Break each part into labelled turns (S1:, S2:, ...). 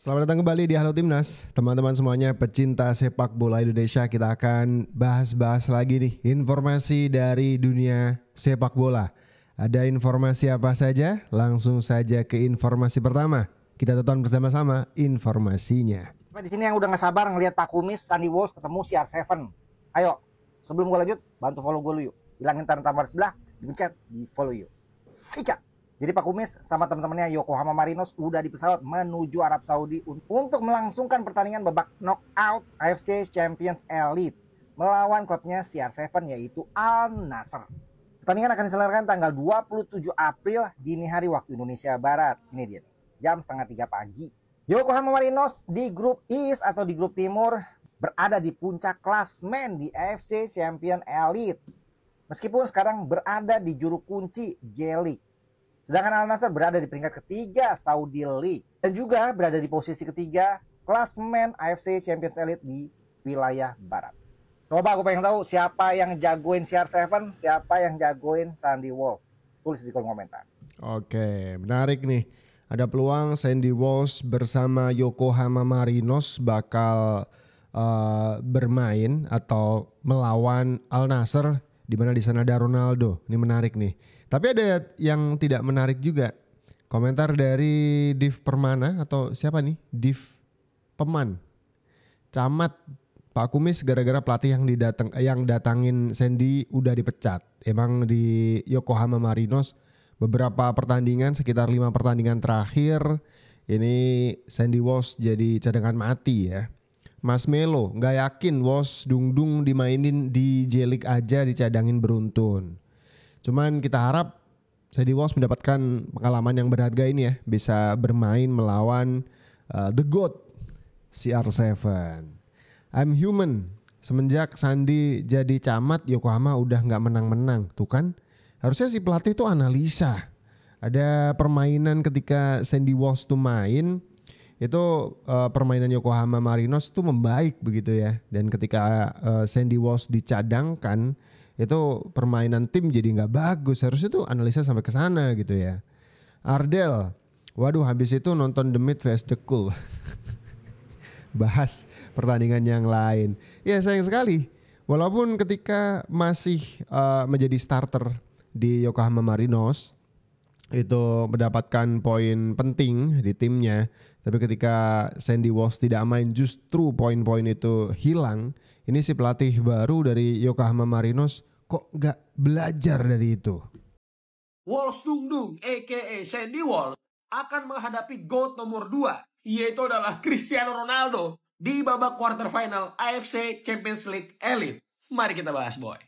S1: Selamat datang kembali di Halo Timnas. Teman-teman semuanya pecinta sepak bola Indonesia, kita akan bahas-bahas lagi nih informasi dari dunia sepak bola. Ada informasi apa saja? Langsung saja ke informasi pertama. Kita tonton bersama-sama informasinya.
S2: Di sini yang udah gak sabar ngelihat Pak Kumis, Sandy Walsh ketemu CR7. Ayo, sebelum gue lanjut, bantu follow gue dulu yuk. Hilangin tanda tambah sebelah, dipencet, di follow yuk. Sikat. Jadi Pak Kumis sama teman-temannya Yokohama Marinos udah di pesawat menuju Arab Saudi untuk melangsungkan pertandingan babak knockout AFC Champions Elite melawan klubnya CR7 yaitu Al Nassr. Pertandingan akan diselenggarakan tanggal 27 April dini hari waktu Indonesia Barat. Ini dia nih, jam setengah 3 pagi. Yokohama Marinos di grup East atau di grup Timur berada di puncak klasmen di AFC Champions Elite. Meskipun sekarang berada di juru kunci J-League. Sedangkan Al Nassr berada di peringkat ketiga Saudi League dan juga berada di posisi ketiga klasmen AFC Champions Elite di wilayah barat. Coba aku pengen tahu siapa yang jagoin CR7, siapa yang jagoin Sandy Walsh. Tulis di kolom komentar.
S1: Oke, menarik nih. Ada peluang Sandy Walsh bersama Yokohama Marinos bakal bermain atau melawan Al Nassr, di mana di sana ada Ronaldo. Ini menarik nih. Tapi ada yang tidak menarik juga. Komentar dari Div Permana atau siapa nih? Div Peman. Camat Pak Kumis gara-gara pelatih yang datangin Sandy udah dipecat. Emang di Yokohama Marinos beberapa pertandingan, sekitar 5 pertandingan terakhir ini Sandy Walsh jadi cadangan mati ya. Mas Melo nggak yakin Walsh dung-dung dimainin di J-League aja dicadangin beruntun. Cuman kita harap Sandy Walsh mendapatkan pengalaman yang berharga ini ya. Bisa bermain melawan The GOAT CR7. I'm human. Semenjak Sandy jadi camat Yokohama udah gak menang-menang. Tuh kan, harusnya si pelatih tuh analisa. Ada permainan ketika Sandy Walsh tuh main, itu permainan Yokohama Marinos tuh membaik begitu ya. Dan ketika Sandy Walsh dicadangkan, itu permainan tim jadi nggak bagus. Harusnya tuh analisa sampai ke sana gitu ya. Ardel, waduh habis itu nonton The Mid vs The Cool. Bahas pertandingan yang lain. Ya sayang sekali. Walaupun ketika masih menjadi starter di Yokohama Marinos itu mendapatkan poin penting di timnya. Tapi ketika Sandy Walsh tidak main justru poin-poin itu hilang. Ini si pelatih baru dari Yokohama Marinos kok gak belajar dari itu.
S3: Walsh Dung aka Sandy Walsh akan menghadapi GOAT nomor 2, yaitu adalah Cristiano Ronaldo di babak quarter final AFC Champions League Elite. Mari kita bahas, boy.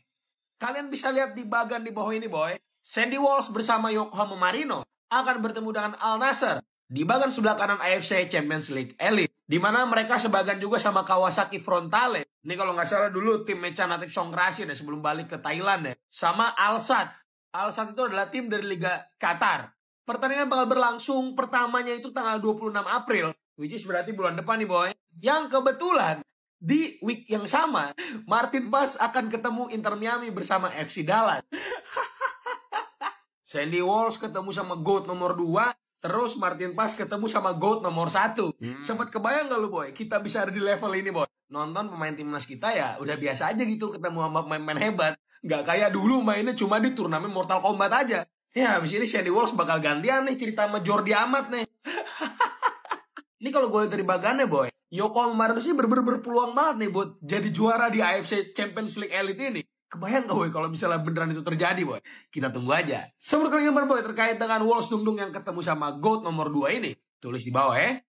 S3: Kalian bisa lihat di bagian di bawah ini, boy. Sandy Walsh bersama Yokohama Marinos akan bertemu dengan Al Nassr di bagian sebelah kanan AFC Champions League Elite, di mana mereka sebagian juga sama Kawasaki Frontale. Ini kalau nggak salah dulu tim Mecha Natif Songkrasin ya, sebelum balik ke Thailand ya. Sama Al Sadd. Al Sadd itu adalah tim dari Liga Qatar. Pertandingan bakal berlangsung pertamanya itu tanggal 26 April, which is berarti bulan depan nih, boy. Yang kebetulan di week yang sama Martin Paes akan ketemu Inter Miami bersama FC Dallas. Sandy Walsh ketemu sama GOAT nomor 2. Terus Martin Paes ketemu sama GOAT nomor 1. Sempet kebayang gak lu, boy? Kita bisa ada di level ini, boy. Nonton pemain timnas kita ya udah biasa aja gitu ketemu sama pemain-pemain hebat. Gak kayak dulu mainnya cuma di turnamen Mortal Kombat aja. Ya habis ini Sandy Walsh bakal gantian nih cerita sama Jordi Amat nih. Ini kalau gue lihat dari bagannya, boy, Yokohama Marinos ini berpeluang banget nih buat jadi juara di AFC Champions League Elite ini. Kebayang gak, boy, kalau misalnya beneran itu terjadi, boy? Kita tunggu aja. Sebelum kalian boy terkait dengan Walsh Dung yang ketemu sama GOAT nomor 2 ini, tulis di bawah ya.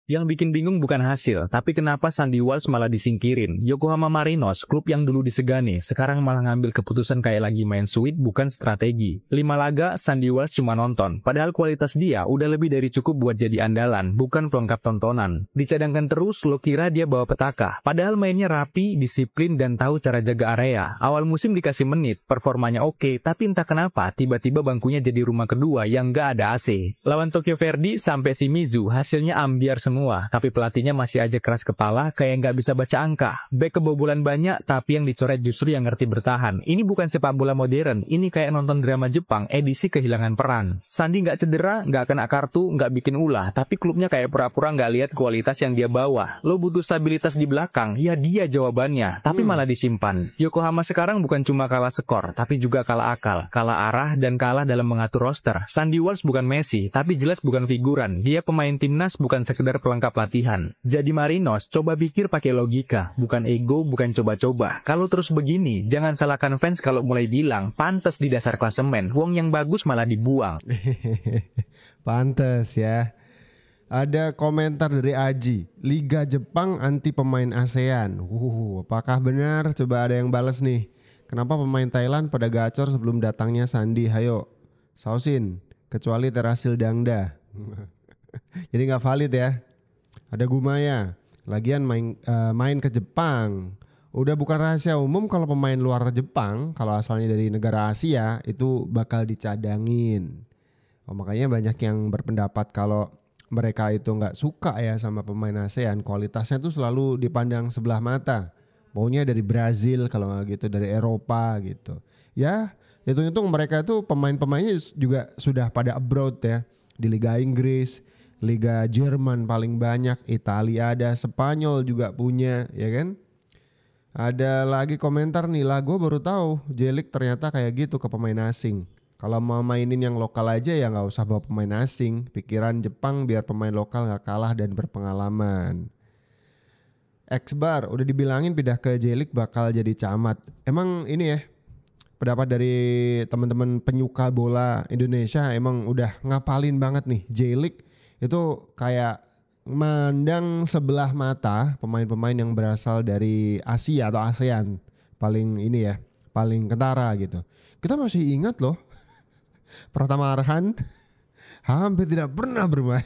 S4: Yang bikin bingung bukan hasil, tapi kenapa Sandy Walsh malah disingkirin. Yokohama Marinos, klub yang dulu disegani, sekarang malah ngambil keputusan kayak lagi main sweet bukan strategi. 5 laga, Sandy Walsh cuma nonton, padahal kualitas dia udah lebih dari cukup buat jadi andalan, bukan pelengkap tontonan. Dicadangkan terus, lo kira dia bawa petaka, padahal mainnya rapi, disiplin, dan tahu cara jaga area. Awal musim dikasih menit, performanya oke, tapi entah kenapa, tiba-tiba bangkunya jadi rumah kedua yang gak ada AC. Lawan Tokyo Verdy sampai Shimizu, hasilnya ambiar semua. semua, tapi pelatihnya masih aja keras kepala kayak nggak bisa baca angka. Back kebobolan banyak, tapi yang dicoret justru yang ngerti bertahan. Ini bukan sepak bola modern, ini kayak nonton drama Jepang, edisi kehilangan peran. Sandi nggak cedera, nggak kena kartu, nggak bikin ulah, tapi klubnya kayak pura-pura nggak lihat kualitas yang dia bawa. Lo butuh stabilitas di belakang, ya dia jawabannya, tapi malah disimpan. Yokohama sekarang bukan cuma kalah skor, tapi juga kalah akal, kalah arah, dan kalah dalam mengatur roster. Sandy Walsh bukan Messi, tapi jelas bukan figuran. Dia pemain timnas, bukan sekedar pelengkap latihan. Jadi Marinos, coba pikir pakai logika, bukan ego, bukan coba-coba. Kalau terus begini, jangan salahkan fans kalau mulai bilang pantas di dasar klasemen, wong yang bagus malah dibuang.
S1: Pantes ya. Ada komentar dari Aji, Liga Jepang anti pemain ASEAN. Apakah benar? Coba ada yang balas nih. Kenapa pemain Thailand pada gacor sebelum datangnya Sandi? Hayo, sausin. Kecuali Terasil Dangda. Jadi nggak valid ya. Ada Gumaya. Lagian main ke Jepang. Udah bukan rahasia umum kalau pemain luar Jepang, kalau asalnya dari negara Asia, itu bakal dicadangin. Makanya banyak yang berpendapat kalau mereka itu nggak suka ya sama pemain ASEAN, kualitasnya tuh selalu dipandang sebelah mata. Maunya dari Brazil, kalau nggak gitu dari Eropa gitu. Ya, hitung-hitung mereka tuh pemain-pemainnya juga sudah pada abroad ya. Di Liga Inggris, Liga Jerman paling banyak, Italia ada, Spanyol juga punya, ya kan? Ada lagi komentar nih, lah gue baru tahu J-League ternyata kayak gitu ke pemain asing. Kalau mau mainin yang lokal aja ya nggak usah bawa pemain asing. Pikiran Jepang biar pemain lokal nggak kalah dan berpengalaman. X-Bar udah dibilangin pindah ke J-League bakal jadi camat. Emang ini ya pendapat dari teman-teman penyuka bola Indonesia emang udah ngapalin banget nih J-League itu kayak mandang sebelah mata pemain-pemain yang berasal dari Asia atau ASEAN paling ini ya paling kentara gitu. Kita masih ingat loh Pratama Arhan hampir tidak pernah bermain.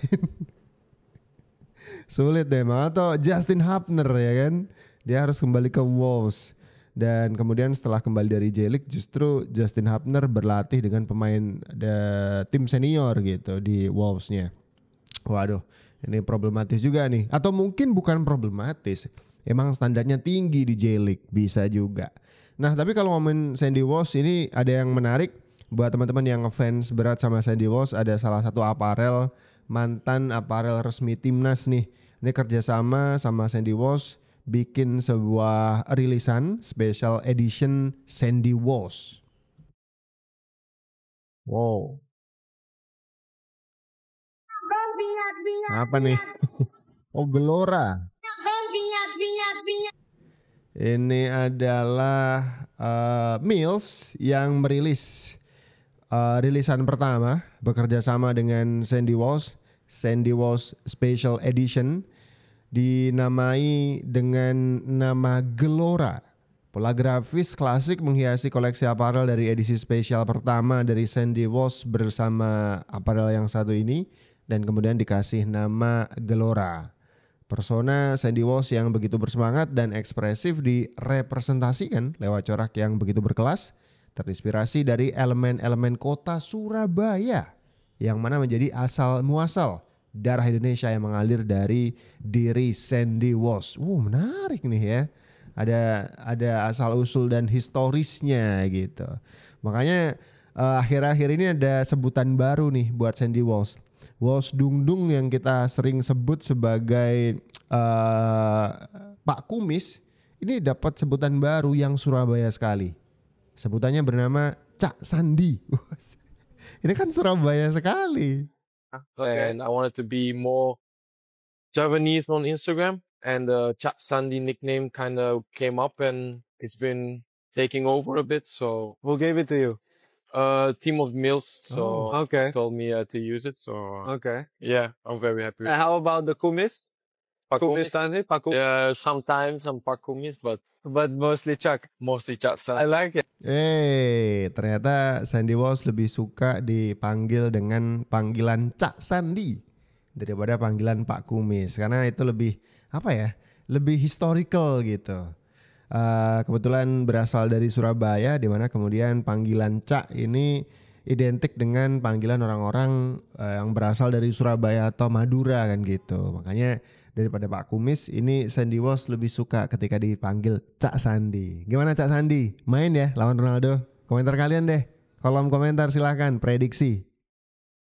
S1: Sulit deh, atau Justin Hapner ya kan, dia harus kembali ke Wolves. Dan kemudian setelah kembali dari J-League justru Justin Hapner berlatih dengan pemain tim senior gitu di Wolves-nya. Waduh, ini problematis juga nih. Atau mungkin bukan problematis, emang standarnya tinggi di J-League, bisa juga. Nah tapi kalau ngomongin Sandy Walsh ini ada yang menarik. Buat teman-teman yang ngefans berat sama Sandy Walsh, ada salah satu aparel, mantan aparel resmi timnas nih. Ini kerjasama sama Sandy Walsh bikin sebuah rilisan special edition Sandy Walsh. Wow. Apa nih? Oh, Gelora. Ini adalah Mills yang merilis rilisan pertama bekerja sama dengan Sandy Walsh Special Edition, dinamai dengan nama Gelora. Pola grafis klasik menghiasi koleksi aparel dari edisi spesial pertama dari Sandy Walsh bersama aparel yang satu ini, dan kemudian dikasih nama Gelora. Persona Sandy Walsh yang begitu bersemangat dan ekspresif direpresentasikan lewat corak yang begitu berkelas, terinspirasi dari elemen-elemen kota Surabaya yang mana menjadi asal muasal darah Indonesia yang mengalir dari diri Sandy Walsh. Menarik nih ya. Ada asal usul dan historisnya gitu. Makanya akhir-akhir ini ada sebutan baru nih buat Sandy Walsh. Walsh Dung yang kita sering sebut sebagai Pak Kumis, ini dapat sebutan baru yang Surabaya sekali. Sebutannya bernama Cak Sandi. Ini kan Surabaya sekali.
S5: And I wanted to be more Javanese on Instagram, and the Cak Sandi nickname kind of came up, and it's been taking over a bit. So
S6: who gave it to you?
S5: Team of Mills. So
S6: okay.
S5: Told me to use it. So
S6: okay.
S5: Yeah, I'm very happy.
S6: And how about the Kumis?
S5: Kumis
S6: Sandi,
S5: sometimes some Kumis, but
S6: mostly Cak.
S5: Mostly Cak Sandi.
S6: I like it.
S1: Ternyata Sandy Walsh lebih suka dipanggil dengan panggilan Cak Sandi daripada panggilan Pak Kumis, karena itu lebih lebih historical gitu. Kebetulan berasal dari Surabaya, di mana kemudian panggilan Cak ini identik dengan panggilan orang-orang yang berasal dari Surabaya atau Madura kan gitu. Makanya daripada Pak Kumis, ini Sandy Walsh lebih suka ketika dipanggil Cak Sandi. Gimana Cak Sandi? Main ya lawan Ronaldo? Komentar kalian deh. Kolom komentar silahkan prediksi.